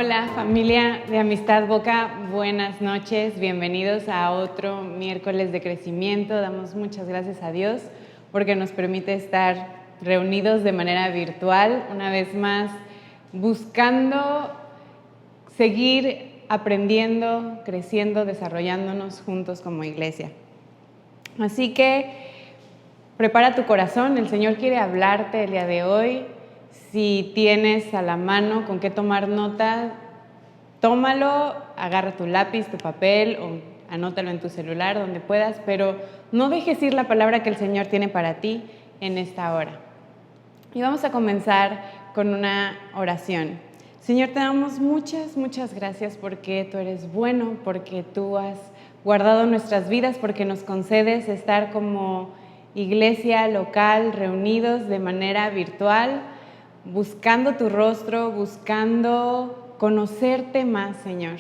Hola familia de Amistad Boca, buenas noches, bienvenidos a otro miércoles de crecimiento. Damos muchas gracias a Dios porque nos permite estar reunidos de manera virtual, una vez más buscando seguir aprendiendo, creciendo, desarrollándonos juntos como iglesia. Así que prepara tu corazón, el Señor quiere hablarte el día de hoy. Si tienes a la mano con qué tomar nota, tómalo, agarra tu lápiz, tu papel o anótalo en tu celular, donde puedas, pero no dejes ir la palabra que el Señor tiene para ti en esta hora. Y vamos a comenzar con una oración. Señor, te damos muchas gracias porque tú eres bueno, porque tú has guardado nuestras vidas, porque nos concedes estar como iglesia local, reunidos de manera virtual, buscando tu rostro, buscando conocerte más, Señor.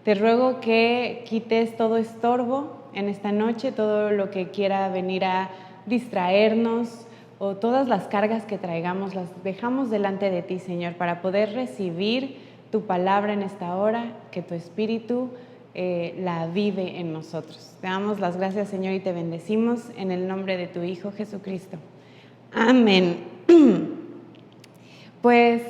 Te ruego que quites todo estorbo en esta noche, todo lo que quiera venir a distraernos o todas las cargas que traigamos, las dejamos delante de ti, Señor, para poder recibir tu palabra en esta hora, que tu Espíritu la vive en nosotros. Te damos las gracias, Señor, y te bendecimos en el nombre de tu Hijo Jesucristo. Amén. Pues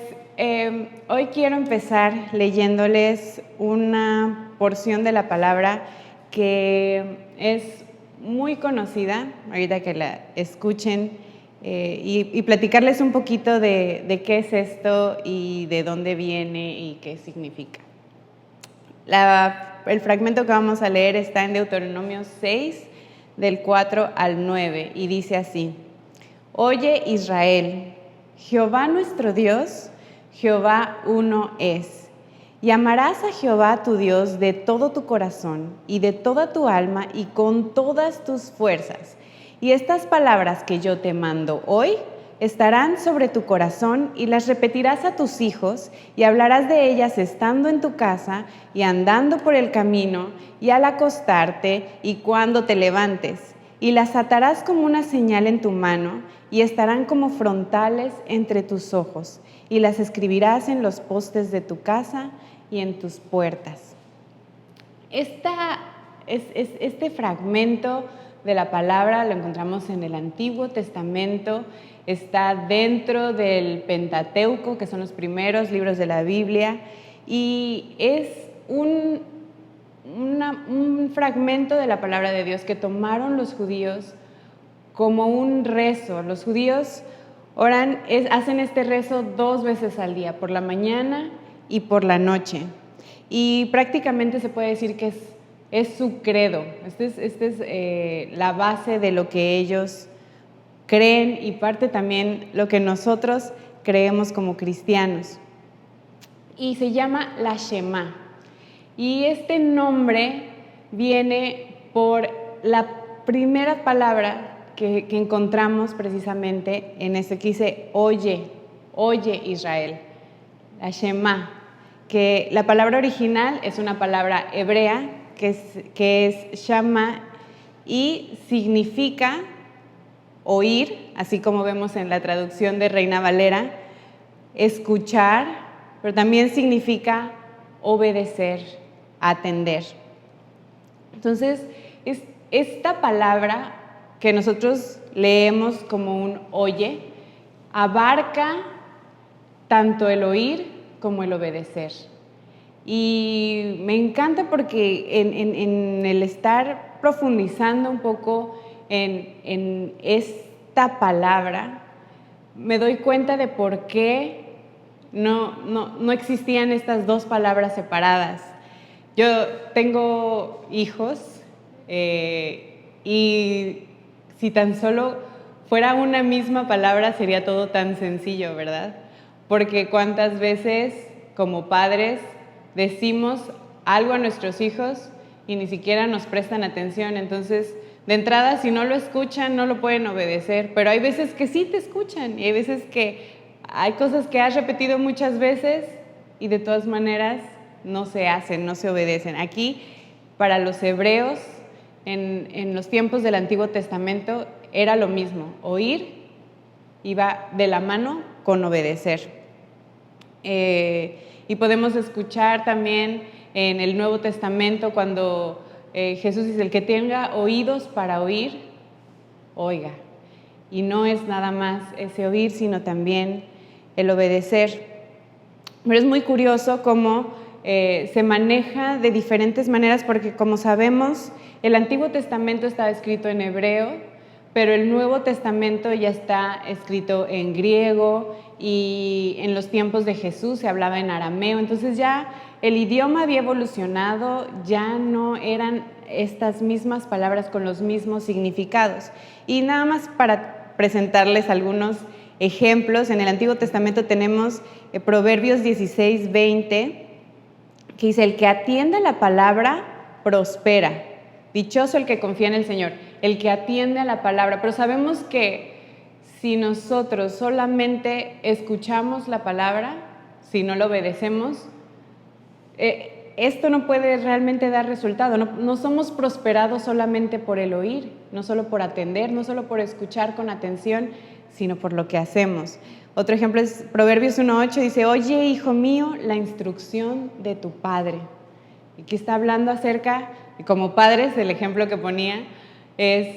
hoy quiero empezar leyéndoles una porción de la palabra que es muy conocida, ahorita que la escuchen, y platicarles un poquito de qué es esto y de dónde viene y qué significa. El fragmento que vamos a leer está en Deuteronomio 6, del 4 al 9, y dice así: Oye Israel, Jehová nuestro Dios, Jehová uno es. Y amarás a Jehová tu Dios de todo tu corazón y de toda tu alma y con todas tus fuerzas. Y estas palabras que yo te mando hoy estarán sobre tu corazón y las repetirás a tus hijos y hablarás de ellas estando en tu casa y andando por el camino y al acostarte y cuando te levantes. Y las atarás como una señal en tu mano y estarán como frontales entre tus ojos, y las escribirás en los postes de tu casa y en tus puertas. Este fragmento de la palabra lo encontramos en el Antiguo Testamento, está dentro del Pentateuco, que son los primeros libros de la Biblia, y es un fragmento de la palabra de Dios que tomaron los judíos como un rezo. Los judíos hacen este rezo 2 veces al día, por la mañana y por la noche. Y prácticamente se puede decir que es su credo. Esta es la base de lo que ellos creen y parte también lo que nosotros creemos como cristianos. Y se llama la Shema. Y este nombre viene por la primera palabra que encontramos precisamente en este que dice oye Israel, la Shema, que la palabra original es una palabra hebrea que es Shama y significa oír, así como vemos en la traducción de Reina Valera, escuchar, pero también significa obedecer, atender. Entonces, esta palabra que nosotros leemos como un oye, abarca tanto el oír como el obedecer. Y me encanta porque en el estar profundizando un poco en esta palabra, me doy cuenta de por qué no existían estas dos palabras separadas. Yo tengo hijos y si tan solo fuera una misma palabra sería todo tan sencillo, ¿verdad? Porque cuántas veces como padres decimos algo a nuestros hijos y ni siquiera nos prestan atención. Entonces, de entrada, si no lo escuchan, no lo pueden obedecer, pero hay veces que sí te escuchan y hay veces que hay cosas que has repetido muchas veces y de todas maneras no se hacen, no se obedecen. Aquí, para los hebreos, en los tiempos del Antiguo Testamento, era lo mismo. Oír iba de la mano con obedecer. Y Y podemos escuchar también en el Nuevo Testamento cuando Jesús dice, el que tenga oídos para oír, oiga. Y no es nada más ese oír, sino también el obedecer. Pero es muy curioso cómo se maneja de diferentes maneras, porque como sabemos, el Antiguo Testamento estaba escrito en hebreo, pero el Nuevo Testamento ya está escrito en griego y en los tiempos de Jesús se hablaba en arameo. Entonces ya el idioma había evolucionado, ya no eran estas mismas palabras con los mismos significados. Y nada más para presentarles algunos ejemplos, en el Antiguo Testamento tenemos Proverbios 16:20, que dice, el que atiende la palabra prospera. Dichoso el que confía en el Señor, el que atiende a la palabra. Pero sabemos que si nosotros solamente escuchamos la palabra, si no lo obedecemos, esto no puede realmente dar resultado. No somos prosperados solamente por el oír, no solo por atender, no solo por escuchar con atención, sino por lo que hacemos. Otro ejemplo es Proverbios 1:8, dice, oye, hijo mío, la instrucción de tu padre. Aquí está hablando acerca, como padres, el ejemplo que ponía es,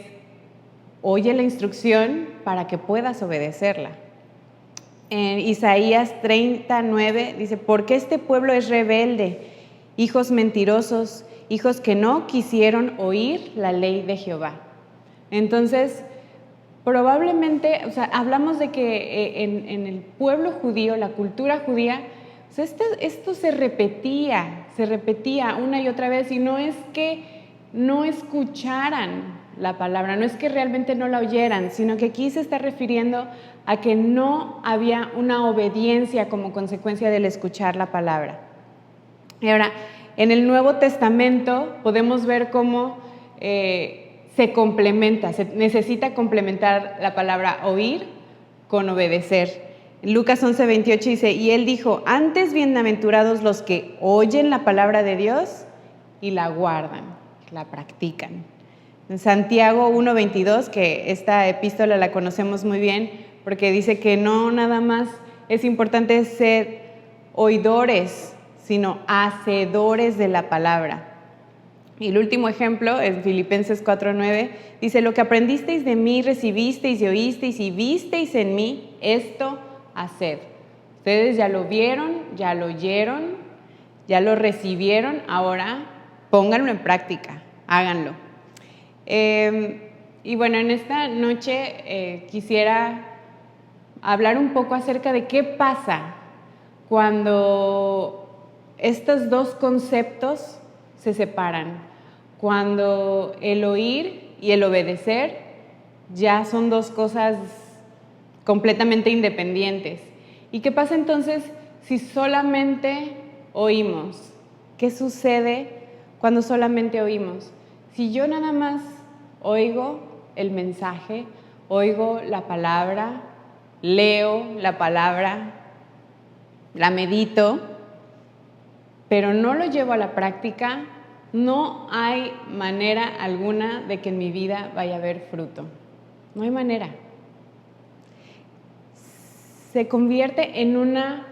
oye la instrucción para que puedas obedecerla. En Isaías 30:9 dice, porque este pueblo es rebelde, hijos mentirosos, hijos que no quisieron oír la ley de Jehová. Entonces, probablemente, o sea, hablamos de que en el pueblo judío, la cultura judía, o sea, esto se repetía una y otra vez, y no es que no escucharan la palabra, no es que realmente no la oyeran, sino que aquí se está refiriendo a que no había una obediencia como consecuencia del escuchar la palabra. Y ahora, en el Nuevo Testamento podemos ver cómo se complementa, se necesita complementar la palabra oír con obedecer. Lucas 11:28 dice, y él dijo, antes bienaventurados los que oyen la palabra de Dios y la guardan, la practican. En Santiago 1:22, que esta epístola la conocemos muy bien, porque dice que no nada más es importante ser oidores, sino hacedores de la palabra. Y el último ejemplo, en Filipenses 4:9, dice, lo que aprendisteis de mí, recibisteis y oísteis y visteis en mí, esto haced. Ustedes ya lo vieron, ya lo oyeron, ya lo recibieron, ahora pónganlo en práctica, háganlo. Y bueno, en esta noche quisiera hablar un poco acerca de qué pasa cuando estos dos conceptos se separan, cuando el oír y el obedecer ya son dos cosas completamente independientes. ¿Y qué pasa entonces si solamente oímos? ¿Qué sucede cuando solamente oímos? Si yo nada más oigo el mensaje, oigo la palabra, leo la palabra, la medito, pero no lo llevo a la práctica, no hay manera alguna de que en mi vida vaya a haber fruto. No hay manera. Se convierte en una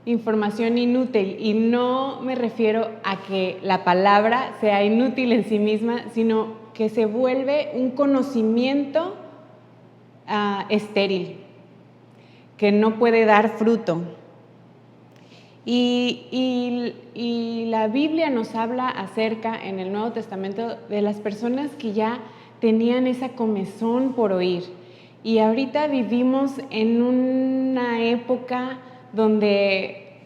información inútil, y no me refiero a que la palabra sea inútil en sí misma, sino que se vuelve un conocimiento estéril, que no puede dar fruto. Y la Biblia nos habla acerca, en el Nuevo Testamento, de las personas que ya tenían esa comezón por oír. Y ahorita vivimos en una época donde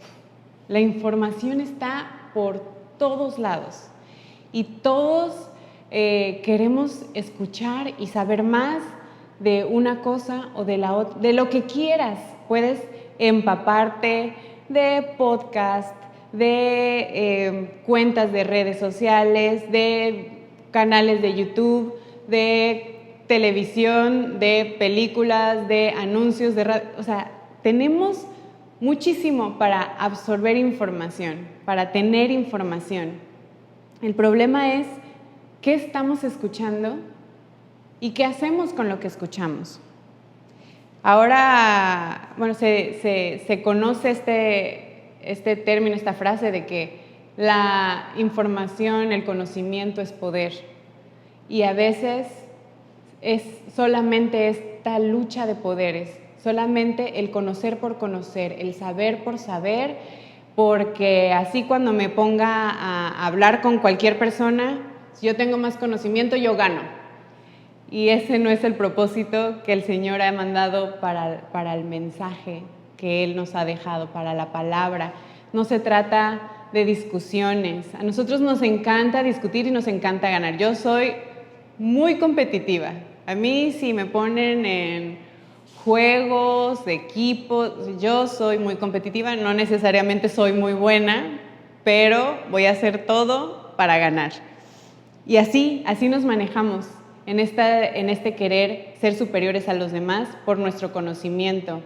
la información está por todos lados. Y todos queremos escuchar y saber más de una cosa o de la otra, de lo que quieras. Puedes empaparte de podcast, de cuentas de redes sociales, de canales de YouTube, de televisión, de películas, de anuncios, de radio. O sea, tenemos muchísimo para absorber información, para tener información. El problema es qué estamos escuchando y qué hacemos con lo que escuchamos. Ahora, bueno, se conoce este término, esta frase de que la información, el conocimiento es poder. Y a veces es solamente esta lucha de poderes, solamente el conocer por conocer, el saber por saber, porque así cuando me ponga a hablar con cualquier persona, si yo tengo más conocimiento, yo gano. Y ese no es el propósito que el Señor ha mandado para el mensaje que Él nos ha dejado, para la palabra. No se trata de discusiones. A nosotros nos encanta discutir y nos encanta ganar. Yo soy muy competitiva. A mí si me ponen en juegos, de equipos, yo soy muy competitiva, no necesariamente soy muy buena, pero voy a hacer todo para ganar. Y así nos manejamos en este querer ser superiores a los demás por nuestro conocimiento,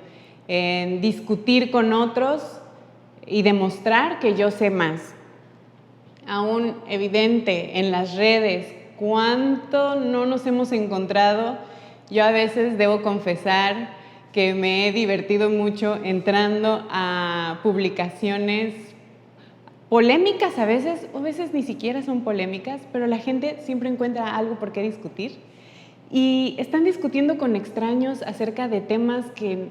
en discutir con otros y demostrar que yo sé más. Aún evidente en las redes, cuánto no nos hemos encontrado. Yo a veces debo confesar que me he divertido mucho entrando a publicaciones polémicas a veces, o a veces ni siquiera son polémicas, pero la gente siempre encuentra algo por qué discutir. Y están discutiendo con extraños acerca de temas que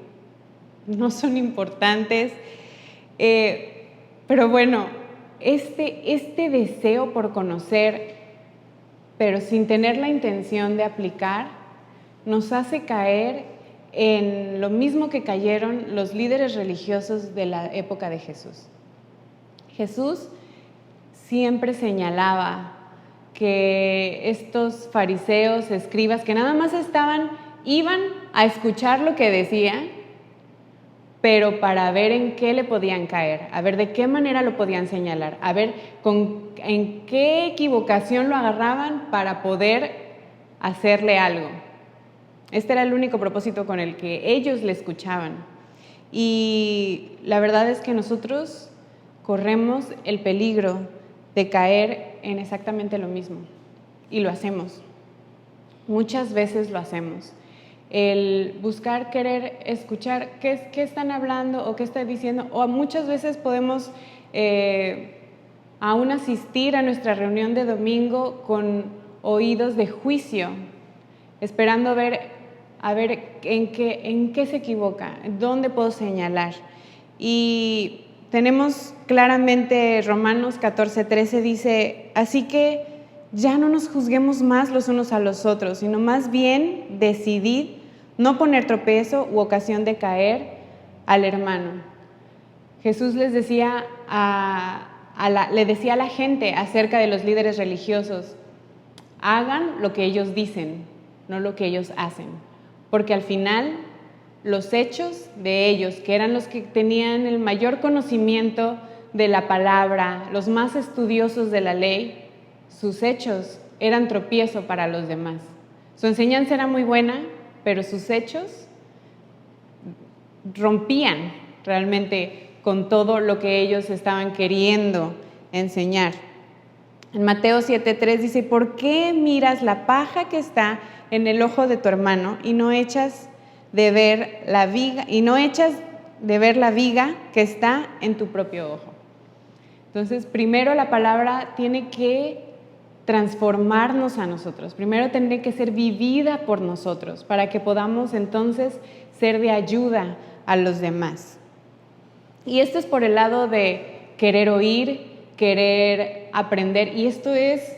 no son importantes. Pero bueno, este deseo por conocer, pero sin tener la intención de aplicar, nos hace caer en lo mismo que cayeron los líderes religiosos de la época de Jesús. Jesús siempre señalaba que estos fariseos, escribas, que nada más iban a escuchar lo que decía, pero para ver en qué le podían caer, a ver de qué manera lo podían señalar, a ver en qué equivocación lo agarraban para poder hacerle algo. Este era el único propósito con el que ellos le escuchaban. Y la verdad es que nosotros corremos el peligro de caer en exactamente lo mismo. Y lo hacemos. Muchas veces lo hacemos. El buscar, querer escuchar qué están hablando o qué está diciendo, o muchas veces podemos aún asistir a nuestra reunión de domingo con oídos de juicio, esperando a ver en qué se equivoca, dónde puedo señalar. Y tenemos claramente Romanos 14:13 dice, así que ya no nos juzguemos más los unos a los otros, sino más bien decidid no poner tropiezo u ocasión de caer al hermano. Jesús les decía le decía a la gente acerca de los líderes religiosos, hagan lo que ellos dicen, no lo que ellos hacen, porque al final los hechos de ellos, que eran los que tenían el mayor conocimiento de la palabra, los más estudiosos de la ley, sus hechos eran tropiezo para los demás. Su enseñanza era muy buena, pero sus hechos rompían realmente con todo lo que ellos estaban queriendo enseñar. En Mateo 7:3 dice, ¿por qué miras la paja que está en el ojo de tu hermano y no echas de ver la viga que está en tu propio ojo? Entonces, primero la palabra tiene que transformarnos a nosotros. Primero tiene que ser vivida por nosotros para que podamos entonces ser de ayuda a los demás. Y esto es por el lado de querer oír, querer aprender. Y esto es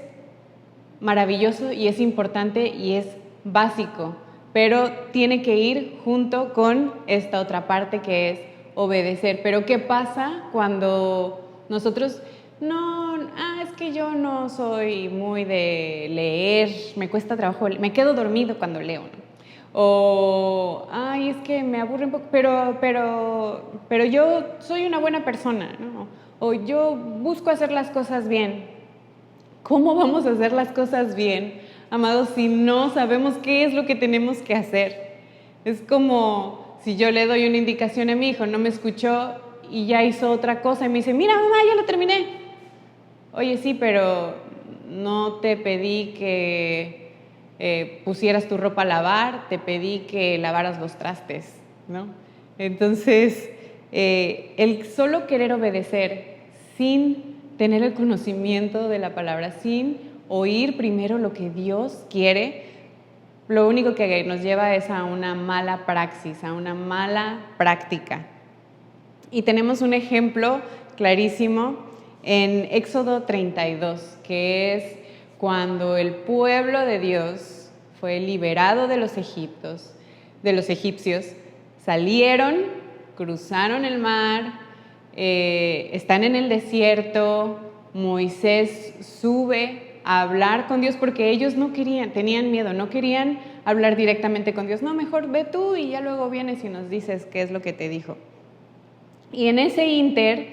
maravilloso y es importante y es básico, pero tiene que ir junto con esta otra parte que es obedecer. Pero ¿qué pasa cuando nosotros es que yo no soy muy de leer, me cuesta trabajo, me quedo dormido cuando leo, ¿no? O, es que me aburre un poco, pero yo soy una buena persona, ¿no? O yo busco hacer las cosas bien. ¿Cómo vamos a hacer las cosas bien, amados, si no sabemos qué es lo que tenemos que hacer? Es como si yo le doy una indicación a mi hijo, no me escuchó y ya hizo otra cosa y me dice, mira mamá, ya lo terminé. Oye, sí, pero no te pedí que pusieras tu ropa a lavar, te pedí que lavaras los trastes, ¿no? Entonces, el solo querer obedecer sin tener el conocimiento de la palabra, sin oír primero lo que Dios quiere, lo único que nos lleva es a una mala praxis, a una mala práctica. Y tenemos un ejemplo clarísimo en Éxodo 32, que es cuando el pueblo de Dios fue liberado de los egipcios, salieron, cruzaron el mar, están en el desierto, Moisés sube a hablar con Dios porque ellos no querían, tenían miedo, no querían hablar directamente con Dios. No, mejor ve tú y ya luego vienes y nos dices qué es lo que te dijo. Y en ese ínter,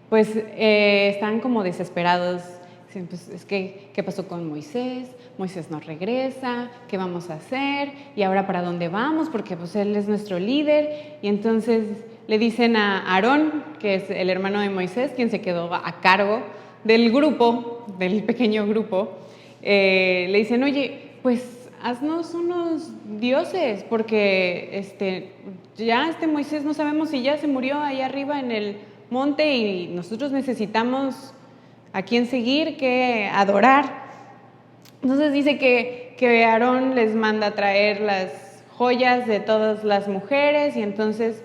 pues están como desesperados. Dicen, pues es que, ¿qué pasó con Moisés? Moisés no regresa, ¿qué vamos a hacer? ¿Y ahora para dónde vamos? Porque pues él es nuestro líder. Y entonces le dicen a Aarón, que es el hermano de Moisés, quien se quedó a cargo del grupo, del pequeño grupo, le dicen, oye, pues haznos unos dioses, porque ya Moisés no sabemos si ya se murió allá arriba en el monte y nosotros necesitamos a quién seguir, qué adorar. Entonces dice que Aarón les manda traer las joyas de todas las mujeres y entonces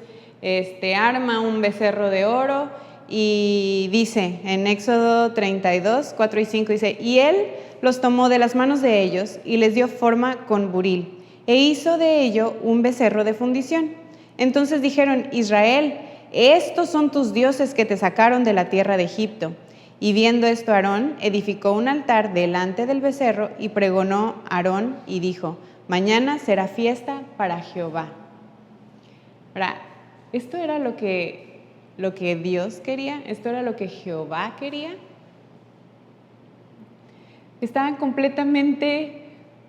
arma un becerro de oro y dice en Éxodo 32, 4 y 5, dice, y él los tomó de las manos de ellos y les dio forma con buril e hizo de ello un becerro de fundición. Entonces dijeron, Israel, estos son tus dioses que te sacaron de la tierra de Egipto. Y viendo esto Aarón edificó un altar delante del becerro y pregonó Aarón y dijo, mañana será fiesta para Jehová. Ahora, esto era lo que Dios quería, esto era lo que Jehová quería. Estaban completamente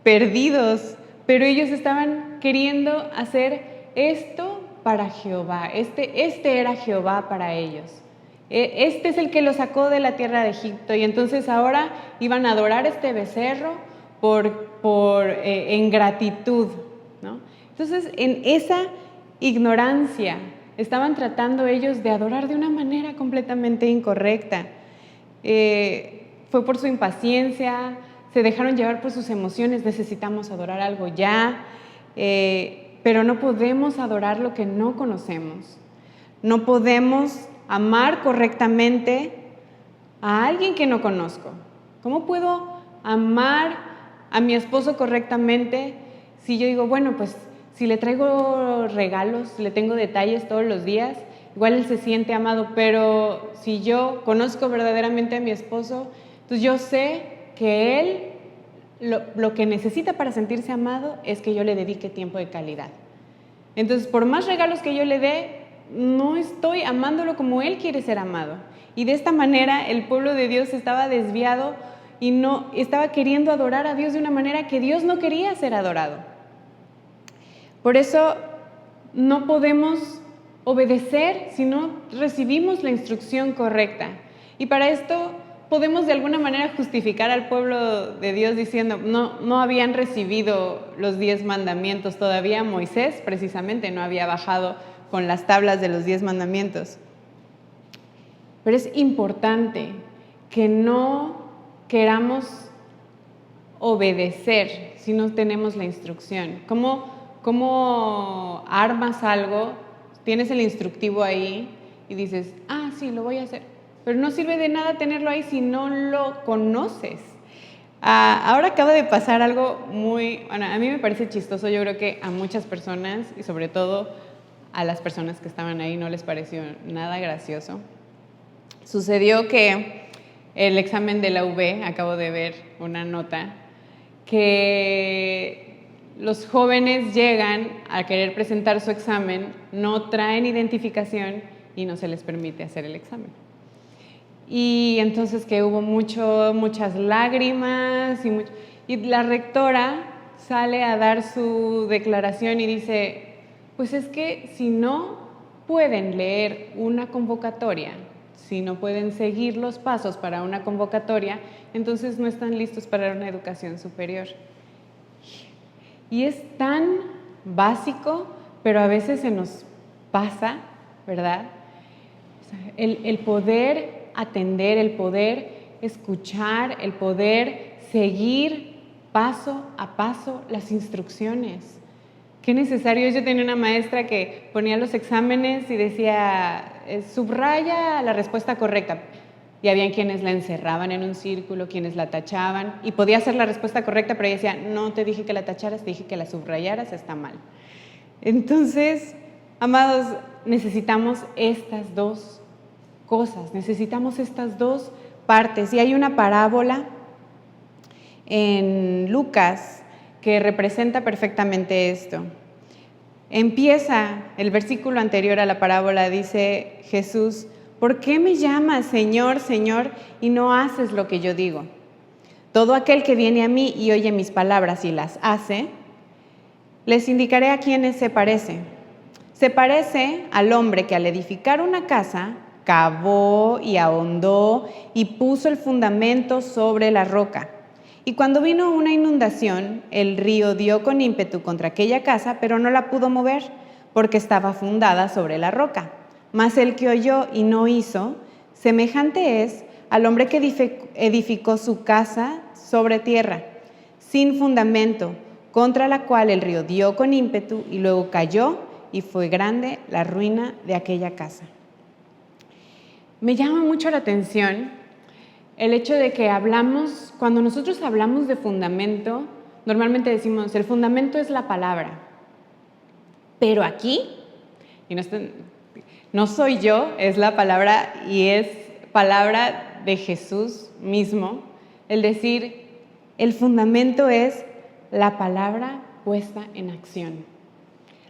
perdidos, pero ellos estaban queriendo hacer esto para Jehová. Este era Jehová para ellos. Este es el que los sacó de la tierra de Egipto y entonces ahora iban a adorar este becerro en gratitud, ¿no? Entonces, en esa ignorancia estaban tratando ellos de adorar de una manera completamente incorrecta. Fue por su impaciencia, se dejaron llevar por sus emociones, necesitamos adorar algo ya, pero no podemos adorar lo que no conocemos. No podemos amar correctamente a alguien que no conozco. ¿Cómo puedo amar a mi esposo correctamente si yo digo, bueno, pues si le traigo regalos, le tengo detalles todos los días, igual él se siente amado, pero si yo conozco verdaderamente a mi esposo, entonces yo sé que él lo que necesita para sentirse amado es que yo le dedique tiempo de calidad. Entonces, por más regalos que yo le dé, no estoy amándolo como él quiere ser amado. Y de esta manera el pueblo de Dios estaba desviado y no estaba queriendo adorar a Dios de una manera que Dios no quería ser adorado. Por eso no podemos obedecer si no recibimos la instrucción correcta. Y para esto podemos de alguna manera justificar al pueblo de Dios diciendo, no habían recibido los 10 mandamientos todavía. Moisés precisamente no había bajado con las tablas de los 10 mandamientos. Pero es importante que no queramos obedecer si no tenemos la instrucción. ¿Cómo armas algo? Tienes el instructivo ahí y dices, sí, lo voy a hacer. Pero no sirve de nada tenerlo ahí si no lo conoces. Ahora acaba de pasar algo a mí me parece chistoso. Yo creo que a muchas personas y sobre todo a las personas que estaban ahí no les pareció nada gracioso. Sucedió que el examen de la UB, acabo de ver una nota, que los jóvenes llegan a querer presentar su examen, no traen identificación y no se les permite hacer el examen. Y entonces que hubo muchas lágrimas y la rectora sale a dar su declaración y dice, pues es que si no pueden leer una convocatoria, si no pueden seguir los pasos para una convocatoria, entonces no están listos para una educación superior. Y es tan básico, pero a veces se nos pasa, ¿verdad? O sea, el poder atender, el poder escuchar, el poder seguir paso a paso las instrucciones. Qué necesario es. Yo tenía una maestra que ponía los exámenes y decía, subraya la respuesta correcta. Y había quienes la encerraban en un círculo, quienes la tachaban, y podía hacer la respuesta correcta, pero ella decía, no te dije que la tacharas, te dije que la subrayaras, está mal. Entonces, amados, necesitamos estas dos cosas, necesitamos estas dos partes. Y hay una parábola en Lucas que representa perfectamente esto. Empieza el versículo anterior a la parábola, dice Jesús, ¿por qué me llamas Señor, Señor, y no haces lo que yo digo? Todo aquel que viene a mí y oye mis palabras y las hace, les indicaré a quiénes se parece. Se parece al hombre que al edificar una casa, cavó y ahondó y puso el fundamento sobre la roca. Y cuando vino una inundación, el río dio con ímpetu contra aquella casa, pero no la pudo mover, porque estaba fundada sobre la roca. Mas el que oyó y no hizo, semejante es al hombre que edificó su casa sobre tierra, sin fundamento, contra la cual el río dio con ímpetu y luego cayó, y fue grande la ruina de aquella casa. Me llama mucho la atención el hecho de que cuando nosotros hablamos de fundamento, normalmente decimos, el fundamento es la palabra. Pero aquí, y no soy yo, es la palabra y es palabra de Jesús mismo, el decir, el fundamento es la palabra puesta en acción.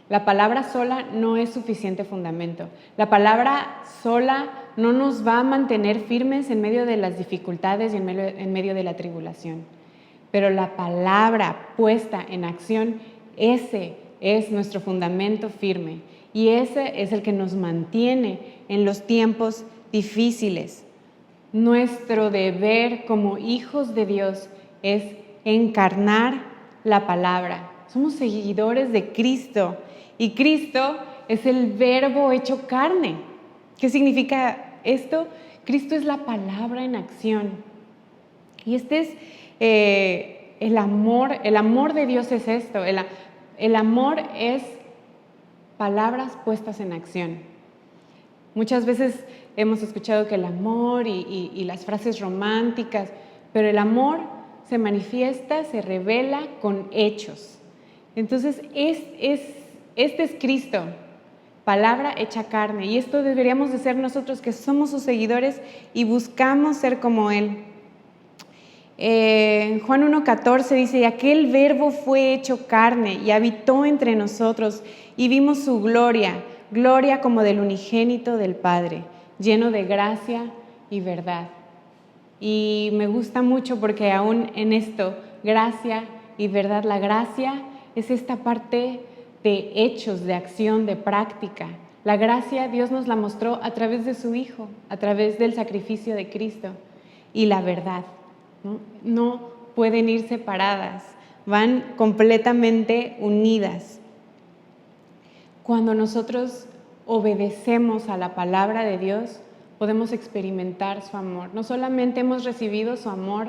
La palabra sola no es suficiente fundamento. La palabra sola no nos va a mantener firmes en medio de las dificultades y en medio de la tribulación. Pero la palabra puesta en acción, ese es nuestro fundamento firme. Y ese es el que nos mantiene en los tiempos difíciles. Nuestro deber como hijos de Dios es encarnar la palabra. Somos seguidores de Cristo. Y Cristo es el Verbo hecho carne. ¿Qué significa esto? Cristo es la palabra en acción. Y este es el amor de Dios es esto. El amor es palabras puestas en acción. Muchas veces hemos escuchado que el amor y las frases románticas, pero el amor se manifiesta, se revela con hechos. Entonces, este es Cristo, palabra hecha carne, y esto deberíamos de ser nosotros que somos sus seguidores y buscamos ser como Él. Juan 1:14 dice, y aquel verbo fue hecho carne y habitó entre nosotros y vimos su gloria, gloria como del unigénito del Padre, lleno de gracia y verdad. Y me gusta mucho porque aún en esto, gracia y verdad, la gracia es esta parte de hechos, de acción, de práctica. La gracia Dios nos la mostró a través de su Hijo, a través del sacrificio de Cristo. Y la verdad, no pueden ir separadas, van completamente unidas. Cuando nosotros obedecemos a la palabra de Dios, podemos experimentar su amor. No solamente hemos recibido su amor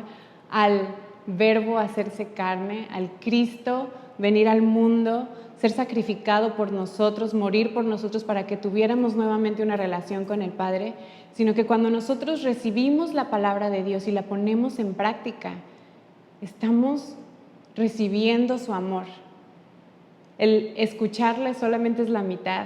al Verbo hacerse carne, al Cristo venir al mundo, ser sacrificado por nosotros, morir por nosotros para que tuviéramos nuevamente una relación con el Padre, sino que cuando nosotros recibimos la palabra de Dios y la ponemos en práctica, estamos recibiendo su amor. El escucharle solamente es la mitad,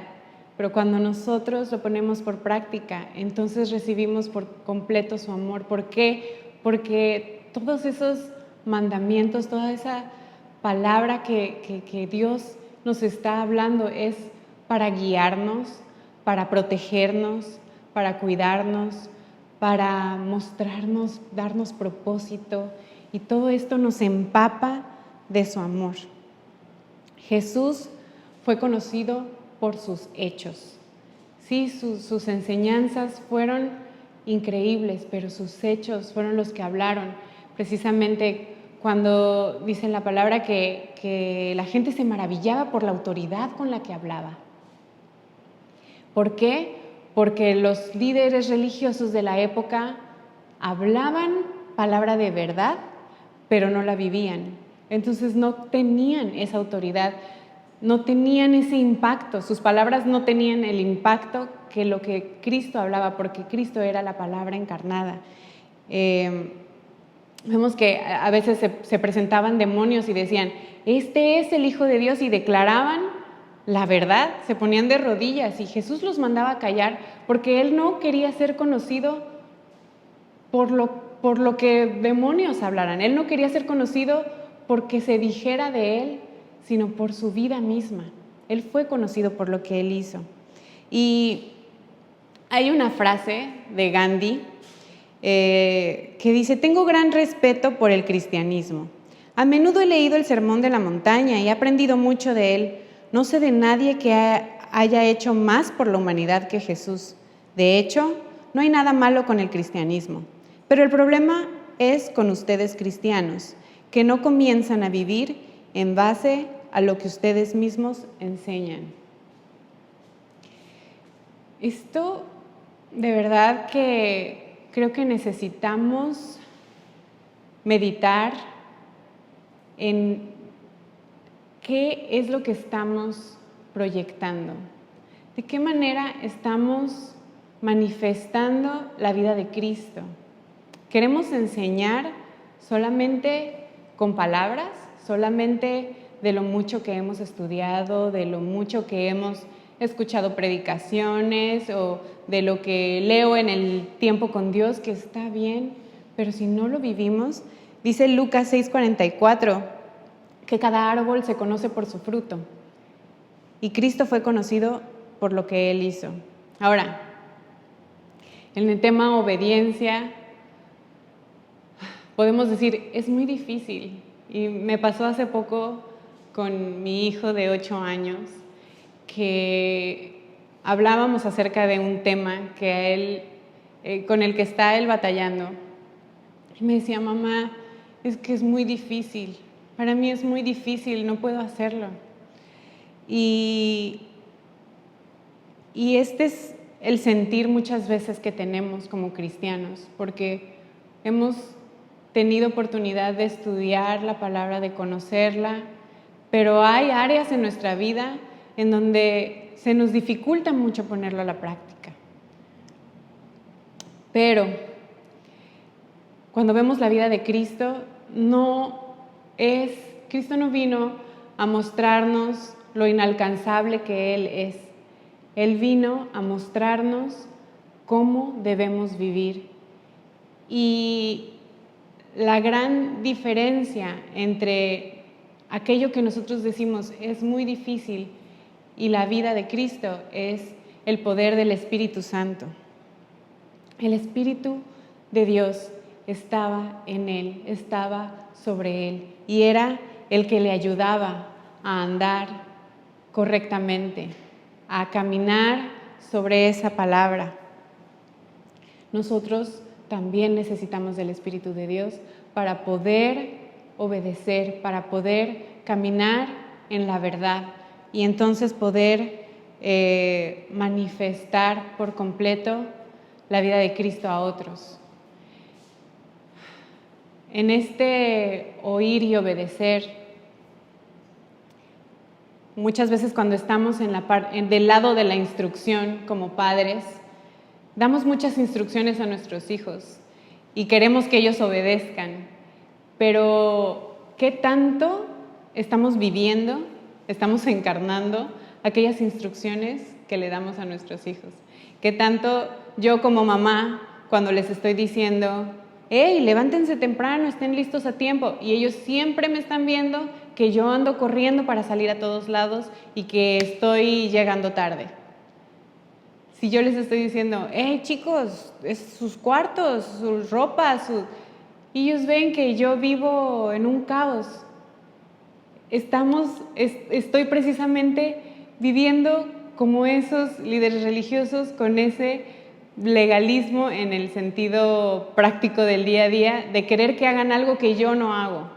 pero cuando nosotros lo ponemos por práctica, entonces recibimos por completo su amor. ¿Por qué? Porque todos esos mandamientos, toda esa palabra que Dios nos está hablando es para guiarnos, para protegernos, para cuidarnos, para mostrarnos, darnos propósito, y todo esto nos empapa de su amor. Jesús fue conocido por sus hechos. Sí, sus enseñanzas fueron increíbles, pero sus hechos fueron los que hablaron. Precisamente cuando dice en la palabra que la gente se maravillaba por la autoridad con la que hablaba. ¿Por qué? porque los líderes religiosos de la época hablaban palabra de verdad, pero no la vivían. Entonces no tenían esa autoridad, no tenían ese impacto, sus palabras no tenían el impacto que lo que Cristo hablaba, porque Cristo era la palabra encarnada. Vemos que a veces se presentaban demonios y decían, este es el Hijo de Dios, y declaraban la verdad, se ponían de rodillas y Jesús los mandaba a callar porque Él no quería ser conocido por lo que demonios hablaran. Él no quería ser conocido porque se dijera de Él, sino por su vida misma. Él fue conocido por lo que Él hizo. Y hay una frase de Gandhi que dice, tengo gran respeto por el cristianismo. A menudo he leído el Sermón de la Montaña y he aprendido mucho de él. No sé de nadie que haya hecho más por la humanidad que Jesús. De hecho, no hay nada malo con el cristianismo. Pero el problema es con ustedes cristianos, que no comienzan a vivir en base a lo que ustedes mismos enseñan. Esto de verdad que creo que necesitamos meditar en qué es lo que estamos proyectando, de qué manera estamos manifestando la vida de Cristo. ¿Queremos enseñar solamente con palabras, solamente de lo mucho que hemos estudiado, de lo mucho que hemos escuchado predicaciones o de lo que leo en el tiempo con Dios, que está bien, pero si no lo vivimos? Dice Lucas 6:44 que cada árbol se conoce por su fruto y Cristo fue conocido por lo que Él hizo. Ahora, en el tema obediencia, podemos decir, es muy difícil. Y me pasó hace poco con mi hijo de 8 años, que hablábamos acerca de un tema que a él, con el que está él batallando. Y me decía, mamá, es que es muy difícil. Para mí es muy difícil, no puedo hacerlo. Y este es el sentir muchas veces que tenemos como cristianos, porque hemos tenido oportunidad de estudiar la palabra, de conocerla, pero hay áreas en nuestra vida en donde se nos dificulta mucho ponerlo a la práctica. Pero cuando vemos la vida de Cristo, Cristo no vino a mostrarnos lo inalcanzable que Él es. Él vino a mostrarnos cómo debemos vivir. Y la gran diferencia entre aquello que nosotros decimos es muy difícil y la vida de Cristo es el poder del Espíritu Santo. El Espíritu de Dios estaba en Él, estaba sobre Él y era el que le ayudaba a andar correctamente, a caminar sobre esa palabra. Nosotros también necesitamos del Espíritu de Dios para poder obedecer, para poder caminar en la verdad y entonces poder manifestar por completo la vida de Cristo a otros. En este oír y obedecer, muchas veces cuando estamos del lado de la instrucción como padres, damos muchas instrucciones a nuestros hijos y queremos que ellos obedezcan, pero ¿qué tanto estamos viviendo, estamos encarnando aquellas instrucciones que le damos a nuestros hijos? ¿Qué tanto yo como mamá, cuando les estoy diciendo, hey, levántense temprano, estén listos a tiempo, y ellos siempre me están viendo que yo ando corriendo para salir a todos lados y que estoy llegando tarde? Si yo les estoy diciendo, hey chicos, sus cuartos, sus ropas, y ellos ven que yo vivo en un caos, estoy precisamente viviendo como esos líderes religiosos con ese legalismo en el sentido práctico del día a día, de querer que hagan algo que yo no hago.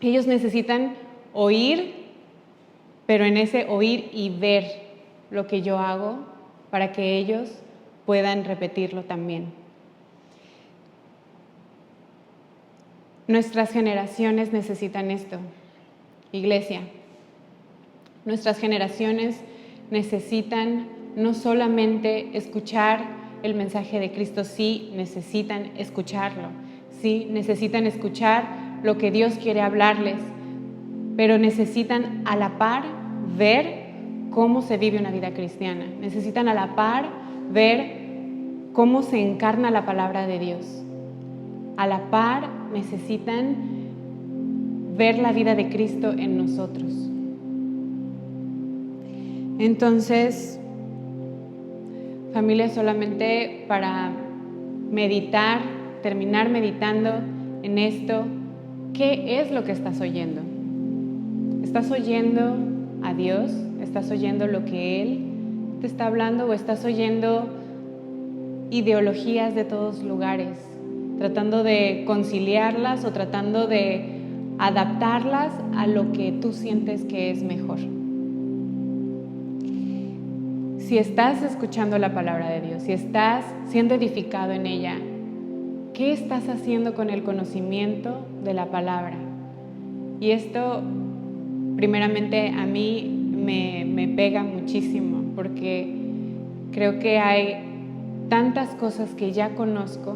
Ellos necesitan oír, pero en ese oír y ver lo que yo hago, para que ellos puedan repetirlo también. Nuestras generaciones necesitan esto, iglesia. Nuestras generaciones necesitan no solamente escuchar el mensaje de Cristo, sí necesitan escucharlo, sí necesitan escuchar lo que Dios quiere hablarles, pero necesitan a la par ver cómo se vive una vida cristiana, necesitan a la par ver cómo se encarna la palabra de Dios, a la par necesitan ver la vida de Cristo en nosotros. Entonces, familia, solamente para meditar, terminar meditando en esto, ¿qué es lo que estás oyendo? ¿Estás oyendo a Dios? ¿Estás oyendo lo que Él te está hablando? ¿O estás oyendo ideologías de todos lugares, tratando de conciliarlas o tratando de adaptarlas a lo que tú sientes que es mejor? Si estás escuchando la palabra de Dios, si estás siendo edificado en ella, ¿qué estás haciendo con el conocimiento de la palabra? Y esto, primeramente, a mí me pega muchísimo, porque creo que hay tantas cosas que ya conozco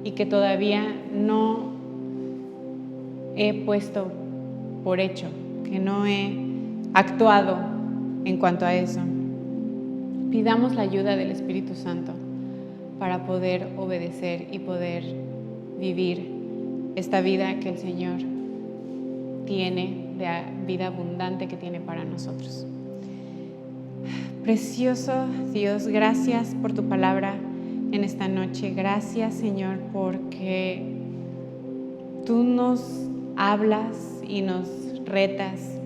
y que todavía no he puesto por hecho, que no he actuado en cuanto a eso. Pidamos la ayuda del Espíritu Santo para poder obedecer y poder vivir esta vida que el Señor tiene, de vida abundante que tiene para nosotros. Precioso Dios, gracias por tu palabra en esta noche. Gracias, Señor, porque tú nos hablas y nos retas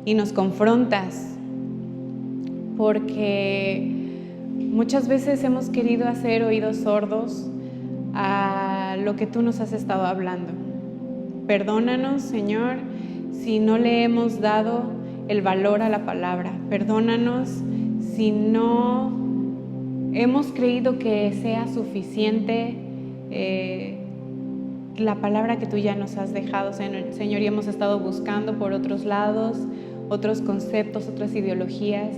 y nos confrontas, porque muchas veces hemos querido hacer oídos sordos a lo que tú nos has estado hablando. Perdónanos, Señor, si no le hemos dado el valor a la palabra. Perdónanos si no hemos creído que sea suficiente la palabra que tú ya nos has dejado, Señor, y hemos estado buscando por otros lados, otros conceptos, otras ideologías.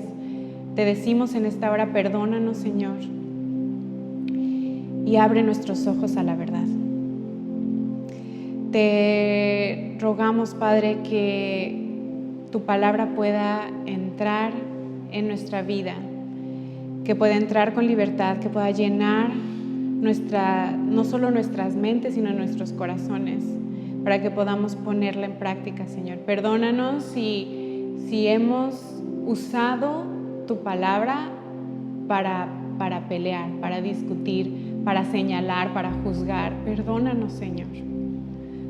Te decimos en esta hora, perdónanos, Señor, y abre nuestros ojos a la verdad. Te rogamos, Padre, que tu palabra pueda entrar en nuestra vida, que pueda entrar con libertad, que pueda llenar no solo nuestras mentes, sino nuestros corazones, para que podamos ponerla en práctica, Señor. Perdónanos si hemos usado tu palabra para pelear, para discutir, para señalar, para juzgar. Perdónanos, Señor.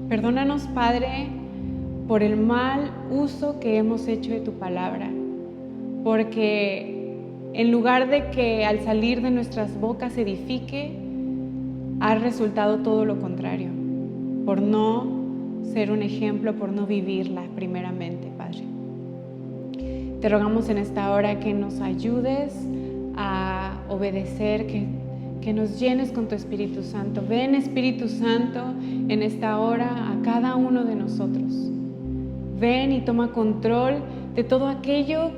Perdónanos, Padre, por el mal uso que hemos hecho de tu palabra, porque en lugar de que al salir de nuestras bocas edifique, ha resultado todo lo contrario, por no ser un ejemplo, por no vivirla primeramente, Padre. Te rogamos en esta hora que nos ayudes a obedecer, que nos llenes con tu Espíritu Santo. Ven, Espíritu Santo, en esta hora a cada uno de nosotros. Ven y toma control de todo aquello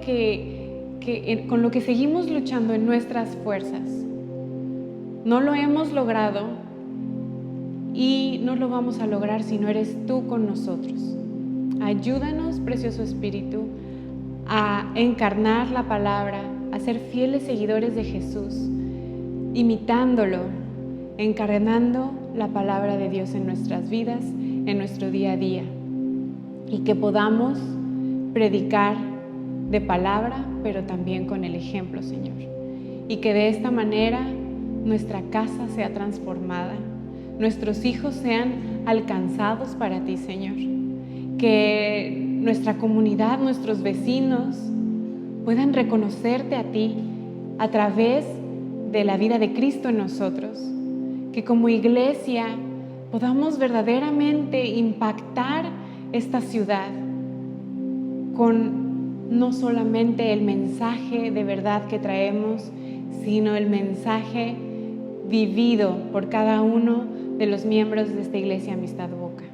con lo que seguimos luchando en nuestras fuerzas. No lo hemos logrado y no lo vamos a lograr si no eres tú con nosotros. Ayúdanos, precioso Espíritu, a encarnar la palabra, a ser fieles seguidores de Jesús, imitándolo, encarnando la palabra de Dios en nuestras vidas, en nuestro día a día, y que podamos predicar de palabra, pero también con el ejemplo, Señor, y que de esta manera nuestra casa sea transformada, nuestros hijos sean alcanzados para ti, Señor, que nuestra comunidad, nuestros vecinos puedan reconocerte a ti a través de la vida de Cristo en nosotros, que como iglesia podamos verdaderamente impactar esta ciudad con no solamente el mensaje de verdad que traemos, sino el mensaje vivido por cada uno de los miembros de esta iglesia Amistad Boca.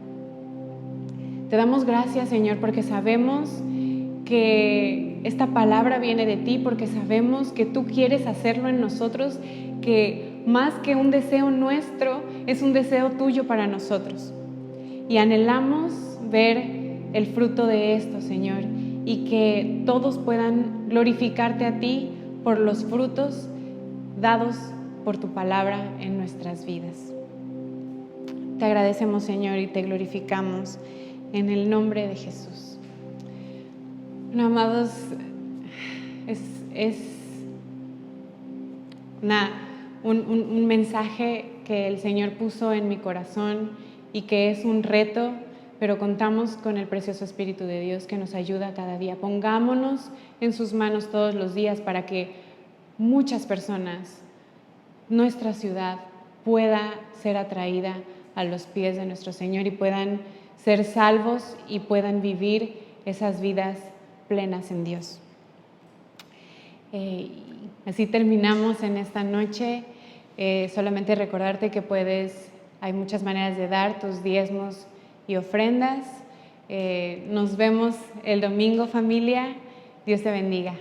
Te damos gracias, Señor, porque sabemos que esta palabra viene de ti, porque sabemos que tú quieres hacerlo en nosotros, que más que un deseo nuestro, es un deseo tuyo para nosotros. Y anhelamos ver el fruto de esto, Señor, y que todos puedan glorificarte a ti por los frutos dados por tu palabra en nuestras vidas. Te agradecemos, Señor, y te glorificamos en el nombre de Jesús. Bueno, amados, es un mensaje que el Señor puso en mi corazón y que es un reto, pero contamos con el precioso Espíritu de Dios que nos ayuda cada día. Pongámonos en sus manos todos los días para que muchas personas, nuestra ciudad, pueda ser atraída a los pies de nuestro Señor y puedan ser salvos y puedan vivir esas vidas plenas en Dios. Así terminamos en esta noche. Solamente recordarte que hay muchas maneras de dar tus diezmos y ofrendas. Nos vemos el domingo, familia. Dios te bendiga.